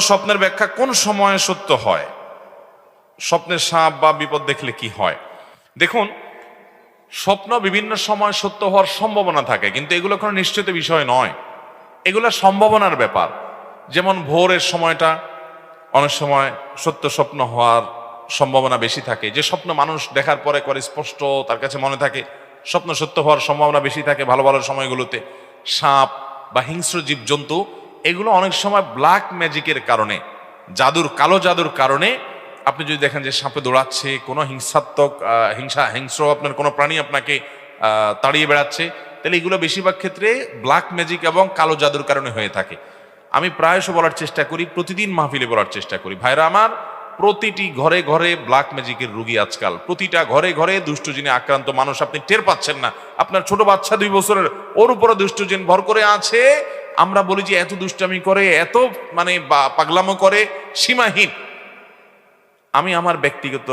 স্বপ্নের ব্যাখ্যা কোন সময়ে সত্য হয়, স্বপ্নের সাপ বা বিপদ দেখলে কি হয়? দেখুন, স্বপ্ন বিভিন্ন সময় সত্য হওয়ার সম্ভাবনা থাকে, কিন্তু এগুলো কোনো নিশ্চিত বিষয় নয়, এগুলো সম্ভাবনার ব্যাপার। যেমন ভোরের সময়টা অনেক সময় সত্য স্বপ্ন হওয়ার সম্ভাবনা বেশি থাকে, যে স্বপ্ন মানুষ দেখার পরে করে স্পষ্ট তার কাছে মনে থাকে, স্বপ্ন সত্য হওয়ার সম্ভাবনা বেশি থাকে ভালো ভালো সময়গুলোতে। সাপ বা হিংস্র জীবজন্তু এগুলো অনেক সময় ব্ল্যাক ম্যাজিকের কারণে, কালো জাদুর কারণে, আপনি যদি দেখেন যে সাপে দৌড়াচ্ছে, কোনো হিংসাত্মক হিংস্র আপনার কোনো প্রাণী আপনাকে তাড়িয়ে বেড়াচ্ছে, তাহলে এগুলো বেশিরভাগ ক্ষেত্রে ব্ল্যাক ম্যাজিক এবং কালো জাদুর কারণে হয়ে থাকে। আমি প্রায়শ বলার চেষ্টা করি, প্রতিদিন মাহফিলে বলার চেষ্টা করি, ভাইরা আমার, প্রতিটি ঘরে ঘরে ব্ল্যাক ম্যাজিকের রুগী আজকাল, প্রতিটা ঘরে ঘরে দুষ্টজিনে আক্রান্ত মানুষ আপনি টের পাচ্ছেন না। আপনার ছোট বাচ্চা 2 বছরের, ওর উপরে দুষ্টজিন ভর করে আছে। আমরা বলি যে এত দুষ্টামি করে, এত মানে পাগলামো করে, সীমাহীন। আমি আমার ব্যক্তিগত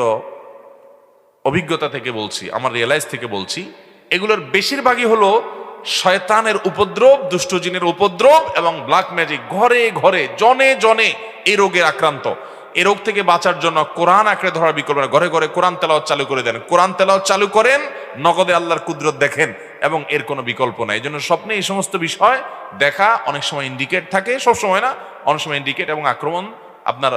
অভিজ্ঞতা থেকে বলছি, আমার রিয়েলাইজ থেকে বলছি, এগুলোর বেশিরভাগই হলো শয়তানের উপদ্রব, দুষ্টজিনের উপদ্রব এবং ব্ল্যাক ম্যাজিক। ঘরে ঘরে জনে জনে এই রোগের আক্রান্ত। এই রোগ থেকে বাঁচার জন্য কোরআন আঁকড়ে ধরার বিকল্প না। ঘরে ঘরে কোরআন তেলাওয়াত চালু করে দেন, কোরআন তেলাওয়াত চালু করেন, নগদে আল্লাহর কুদরত দেখেন, এবং এর কোনো বিকল্প নাই। এই জন্য স্বপ্নে এই সমস্ত বিষয় দেখা অনেক সময় ইন্ডিকেট থাকে, সব সময় না, অনেক সময় ইন্ডিকেট এবং আক্রমণ আপনার